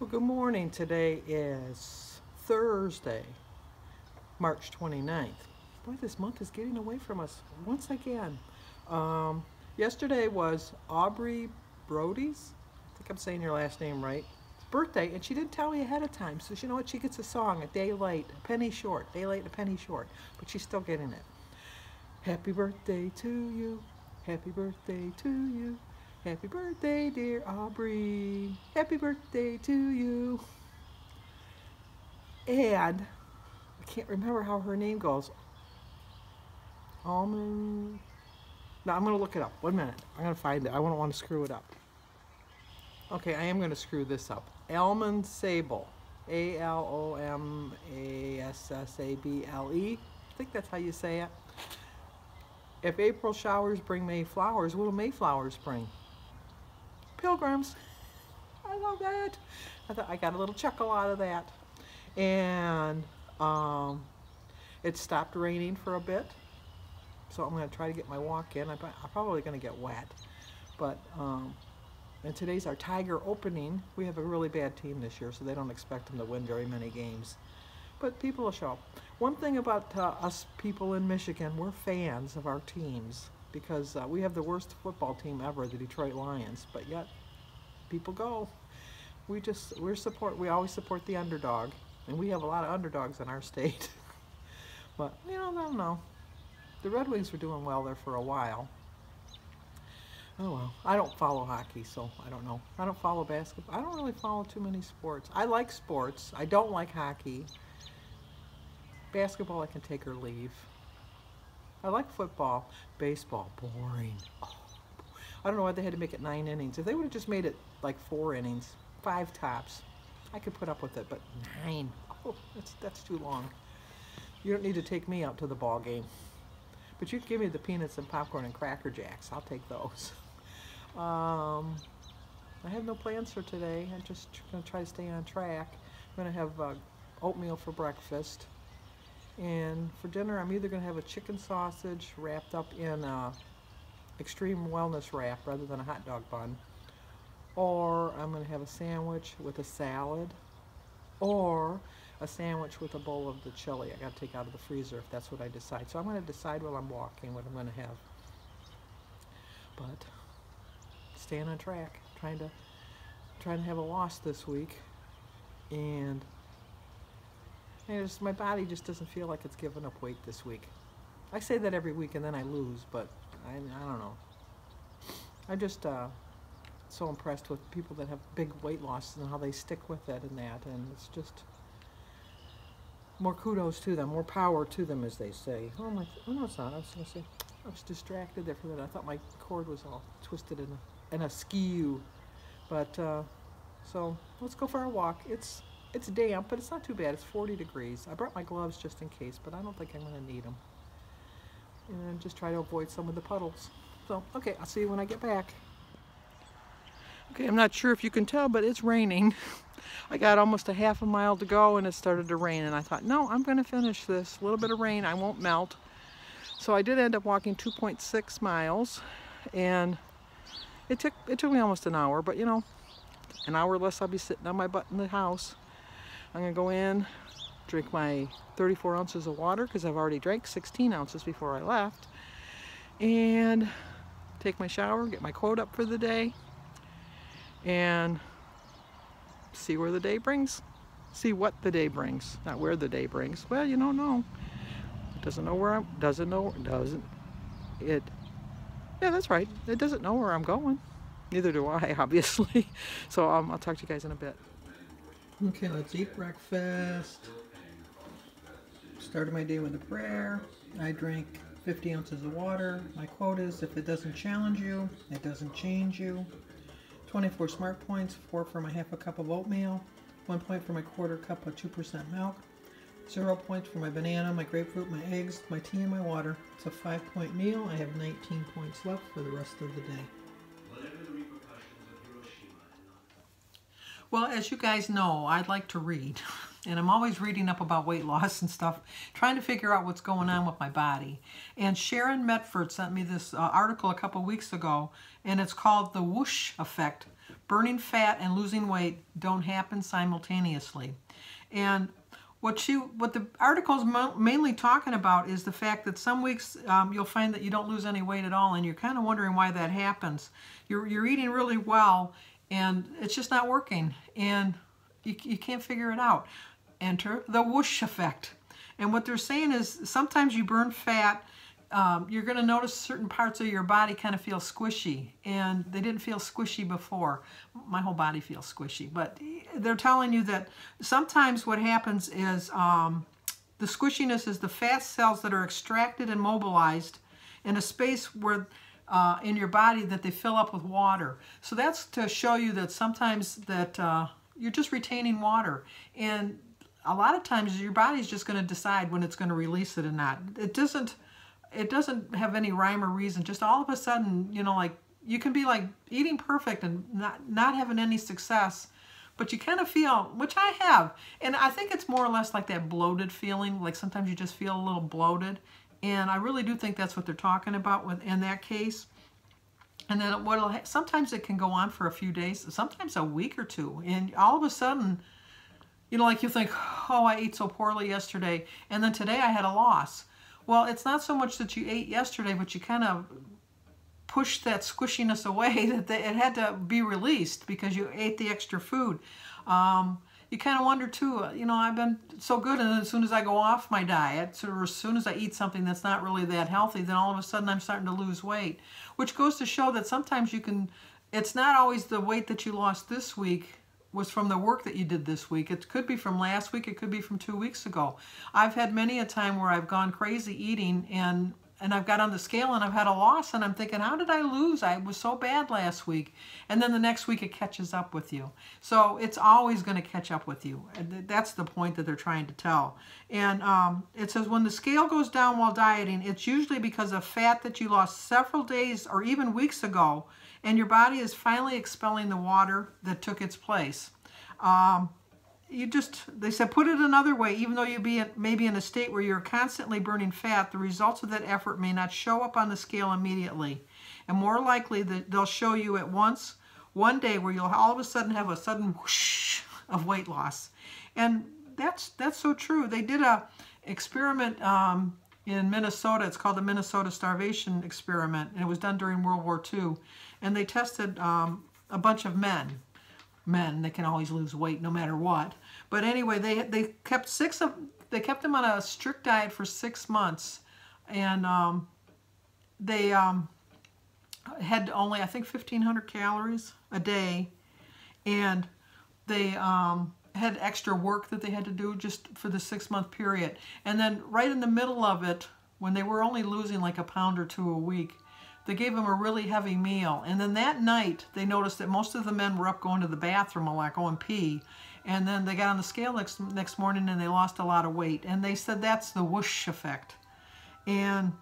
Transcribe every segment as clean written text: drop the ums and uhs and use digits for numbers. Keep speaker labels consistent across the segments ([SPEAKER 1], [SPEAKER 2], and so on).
[SPEAKER 1] Well, good morning. Today is Thursday, March 29th. Boy, this month is getting away from us once again. Yesterday was Aubrey Brody's, I think I'm saying your last name right, birthday, and she didn't tell me ahead of time. So you know what? She gets a song a day late, a penny short, day late, a penny short, but she's still getting it. Happy birthday to you. Happy birthday to you. Happy birthday, dear Aubrey. Happy birthday to you. And I can't remember how her name goes. Almond. No, I'm going to look it up. 1 minute. I'm going to find it. I don't want to screw it up. Okay, I am going to screw this up. Almond Sable. Almaassable. I think that's how you say it. If April showers bring May flowers, what do May flowers bring? Pilgrims. I love that. I thought I got a little chuckle out of that. And it stopped raining for a bit, so I'm going to try to get my walk in. I'm probably going to get wet, but and today's our Tiger opening. We have a really bad team this year, so they don't expect them to win very many games, but people will show up. One thing about us people in Michigan, we're fans of our teams because we have the worst football team ever, the Detroit Lions, but yet people go. We always support the underdog, and we have a lot of underdogs in our state. But you know, I don't know. The Red Wings were doing well there for a while. Oh well, I don't follow hockey, so I don't know. I don't follow basketball. I don't really follow too many sports. I like sports. I don't like hockey. Basketball I can take or leave. I like football. Baseball, boring. Oh, I don't know why they had to make it 9 innings. If they would have just made it like 4 innings, 5 tops, I could put up with it, but 9, oh, that's too long. You don't need to take me out to the ball game. But you can give me the peanuts and popcorn and Cracker Jacks. I'll take those. I have no plans for today. I'm just going to try to stay on track. I'm going to have oatmeal for breakfast. And for dinner, I'm either going to have a chicken sausage wrapped up in extreme wellness wrap rather than a hot dog bun. Or I'm going to have a sandwich with a salad. Or a sandwich with a bowl of the chili I got to take out of the freezer if that's what I decide. So I'm going to decide while I'm walking what I'm going to have. But staying on track, trying to have a loss this week, and my body just doesn't feel like it's giving up weight this week. I say that every week and then I lose, but I don't know. I'm just so impressed with people that have big weight losses and how they stick with it and that, and it's just more kudos to them, more power to them, as they say. Oh no, it's not. I was going to say, I was distracted there for a minute. I thought my cord was all twisted in a skew. But so let's go for a walk. It's damp, but it's not too bad. It's 40 degrees. I brought my gloves just in case, but I don't think I'm going to need them. And just try to avoid some of the puddles. So, okay, I'll see you when I get back. Okay, I'm not sure if you can tell, but it's raining. I got almost a half a mile to go and it started to rain, and I thought, no, I'm going to finish this. A little bit of rain, I won't melt. So I did end up walking 2.6 miles, and it took me almost an hour, but you know, an hour less I'll be sitting on my butt in the house. I'm going to go in, drink my 34 ounces of water because I've already drank 16 ounces before I left, and take my shower, get my quote up for the day, and see where the day brings. See what the day brings, not where the day brings. Well, you don't know. Yeah, that's right. It doesn't know where I'm going. Neither do I, obviously. So I'll talk to you guys in a bit. Okay, let's eat breakfast. Started my day with a prayer. I drank 50 ounces of water. My quote is, if it doesn't challenge you, it doesn't change you. 24 smart points, 4 for my half a cup of oatmeal, 1 point for my quarter cup of 2% milk, 0 points for my banana, my grapefruit, my eggs, my tea, and my water. It's a 5-point meal. I have 19 points left for the rest of the day. Well, as you guys know, I'd like to read, and I'm always reading up about weight loss and stuff, trying to figure out what's going on with my body. And Sharon Medford sent me this article a couple weeks ago, and it's called The Woosh Effect, burning fat and losing weight don't happen simultaneously. And what the article is mainly talking about is the fact that some weeks you'll find that you don't lose any weight at all, and you're kind of wondering why that happens. You're eating really well, and it's just not working, and you can't figure it out. Enter the whoosh effect. And what they're saying is sometimes you burn fat, you're going to notice certain parts of your body kind of feel squishy, and they didn't feel squishy before. My whole body feels squishy, but they're telling you that sometimes what happens is the squishiness is the fat cells that are extracted and mobilized in a space where in your body that they fill up with water. So that's to show you that sometimes that you're just retaining water, and a lot of times your body's just going to decide when it's going to release it or not. It doesn't have any rhyme or reason. Just all of a sudden, you know, like you can be like eating perfect and not having any success, but you kind of feel, which I have, and I think it's more or less like that bloated feeling, like sometimes you just feel a little bloated, and I really do think that's what they're talking about in that case. And then sometimes it can go on for a few days, sometimes a week or two, and all of a sudden, you know, like you think, oh, I ate so poorly yesterday, and then today I had a loss. Well, it's not so much that you ate yesterday, but you kind of pushed that squishiness away, that it had to be released because you ate the extra food. You kind of wonder too, you know, I've been so good, and then as soon as I go off my diet, or as soon as I eat something that's not really that healthy, then all of a sudden I'm starting to lose weight, which goes to show that sometimes it's not always the weight that you lost this week was from the work that you did this week. It could be from last week, it could be from 2 weeks ago. I've had many a time where I've gone crazy eating, and I've got on the scale and I've had a loss, and I'm thinking, how did I lose? I was so bad last week. And then the next week it catches up with you. So it's always going to catch up with you. And that's the point that they're trying to tell. And it says when the scale goes down while dieting, it's usually because of fat that you lost several days or even weeks ago, and your body is finally expelling the water that took its place. They said, put it another way, even though you may be in a state where you're constantly burning fat, the results of that effort may not show up on the scale immediately. And more likely that they'll show you at once, one day, where you'll all of a sudden have a sudden whoosh of weight loss. And that's so true. They did a experiment in Minnesota. It's called the Minnesota Starvation Experiment, and it was done during World War II. And they tested a bunch of men. They can always lose weight no matter what. But anyway, they kept them on a strict diet for 6 months, and they had only, I think, 1,500 calories a day, and they had extra work that they had to do just for the 6-month period. And then right in the middle of it, when they were only losing like a pound or two a week, they gave them a really heavy meal. And then that night, they noticed that most of the men were up going to the bathroom a lot, going pee. And then they got on the scale next morning and they lost a lot of weight. And they said that's the whoosh effect. And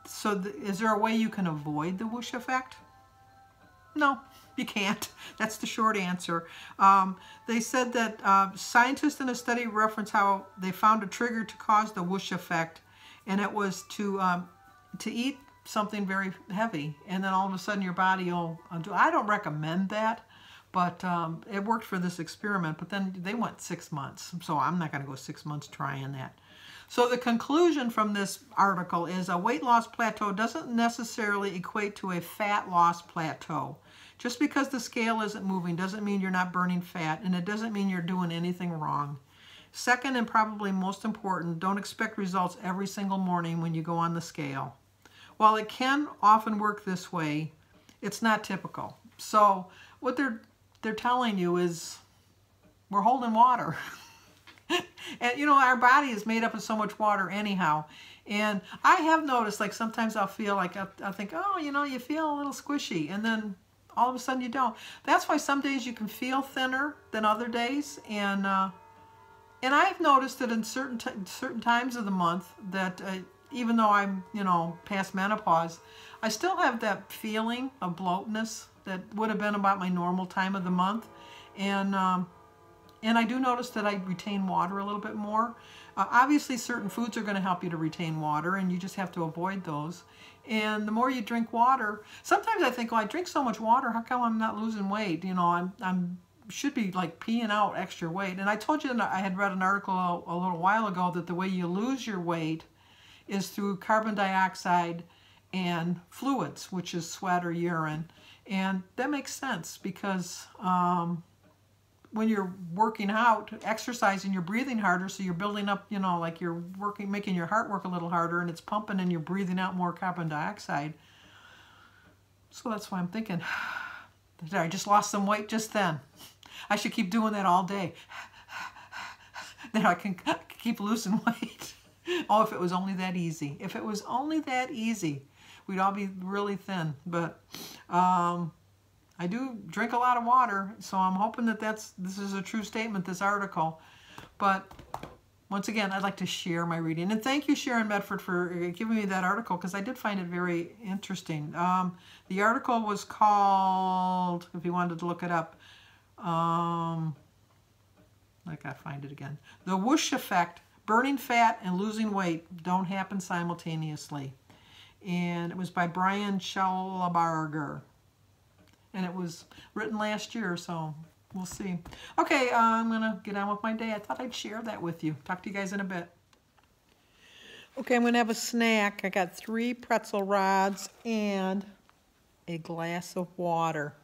[SPEAKER 1] so is there a way you can avoid the whoosh effect? No, you can't. That's the short answer. They said that scientists in a study reference how they found a trigger to cause the whoosh effect. And it was to eat something very heavy, and then all of a sudden your body will do. I don't recommend that, but it worked for this experiment. But then they went 6 months, so I'm not going to go 6 months trying that. So the conclusion from this article is a weight loss plateau doesn't necessarily equate to a fat loss plateau. Just because the scale isn't moving doesn't mean you're not burning fat, and it doesn't mean you're doing anything wrong. Second, and probably most important, don't expect results every single morning when you go on the scale. While it can often work this way, it's not typical. So what they're telling you is we're holding water. And you know, our body is made up of so much water anyhow. And I have noticed, like, sometimes I'll feel like I think, oh, you know, you feel a little squishy, and then all of a sudden you don't. That's why some days you can feel thinner than other days. And I've noticed that in certain times of the month that even though I'm, you know, past menopause, I still have that feeling of bloatness that would have been about my normal time of the month. And And I do notice that I retain water a little bit more. Obviously, certain foods are going to help you to retain water, and you just have to avoid those. And the more you drink water, sometimes I think, well, I drink so much water, how come I'm not losing weight? You know, I'm should be like peeing out extra weight. And I told you that I had read an article a little while ago that the way you lose your weight is through carbon dioxide and fluids, which is sweat or urine. And that makes sense because when you're working out, exercising, you're breathing harder, so you're building up, you know, like you're working, making your heart work a little harder, and it's pumping and you're breathing out more carbon dioxide. So that's why I'm thinking, I just lost some weight just then. I should keep doing that all day. Then I can keep losing weight. Oh, if it was only that easy. If it was only that easy, we'd all be really thin. But I do drink a lot of water, so I'm hoping that this is a true statement, this article. But once again, I'd like to share my reading. And thank you, Sharon Medford, for giving me that article, because I did find it very interesting. The article was called, if you wanted to look it up, I gotta find it again. The Woosh Effect, Burning Fat and Losing Weight Don't Happen Simultaneously. And it was by Brian Schellbarger. And it was written last year, so we'll see. Okay, I'm going to get on with my day. I thought I'd share that with you. Talk to you guys in a bit. Okay, I'm going to have a snack. I got 3 pretzel rods and a glass of water.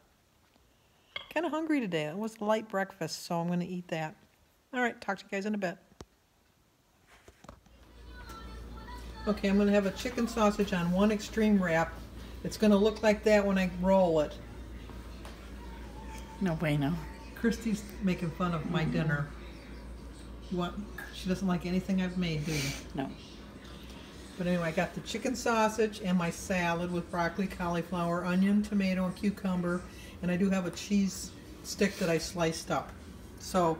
[SPEAKER 1] Kind of hungry today. It was a light breakfast, so I'm going to eat that. All right, talk to you guys in a bit. Okay, I'm going to have a chicken sausage on 1 extreme wrap. It's going to look like that when I roll it.
[SPEAKER 2] No bueno.
[SPEAKER 1] Christy's making fun of my dinner. What? She doesn't like anything I've made, do you?
[SPEAKER 2] No.
[SPEAKER 1] But anyway, I got the chicken sausage and my salad with broccoli, cauliflower, onion, tomato, and cucumber. And I do have a cheese stick that I sliced up. So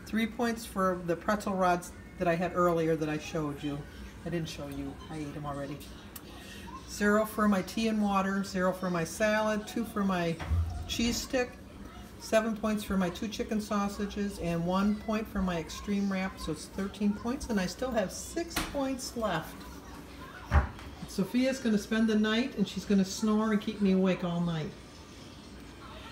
[SPEAKER 1] 3 points for the pretzel rods that I had earlier that I showed you. I didn't show you. I ate them already. 0 for my tea and water, 0 for my salad, 2 for my cheese stick, 7 points for my 2 chicken sausages, and 1 point for my extreme wrap, so it's 13 points, and I still have 6 points left. Sophia's going to spend the night, and she's going to snore and keep me awake all night.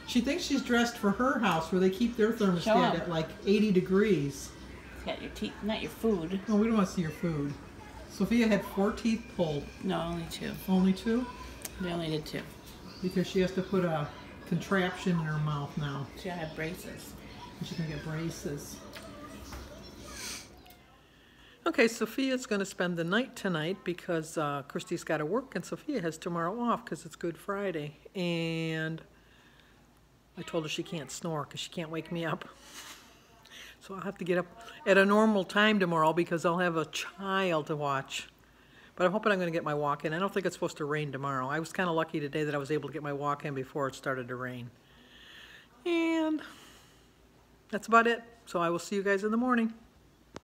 [SPEAKER 1] She thinks she's dressed for her house, where they keep their thermostat at like 80 degrees.
[SPEAKER 2] It's got your teeth, not your food.
[SPEAKER 1] Oh, we don't want to see your food. Sophia had 4 teeth pulled.
[SPEAKER 2] No, only 2.
[SPEAKER 1] Only 2?
[SPEAKER 2] They only did 2.
[SPEAKER 1] Because she has to put a contraption in her mouth now.
[SPEAKER 2] She gotta have braces.
[SPEAKER 1] She can get braces. Okay, Sophia's going to spend the night tonight because Christy's got to work and Sophia has tomorrow off because it's Good Friday. And I told her she can't snore because she can't wake me up. So I'll have to get up at a normal time tomorrow because I'll have a child to watch. But I'm hoping I'm going to get my walk in. I don't think it's supposed to rain tomorrow. I was kind of lucky today that I was able to get my walk in before it started to rain. And that's about it. So I will see you guys in the morning.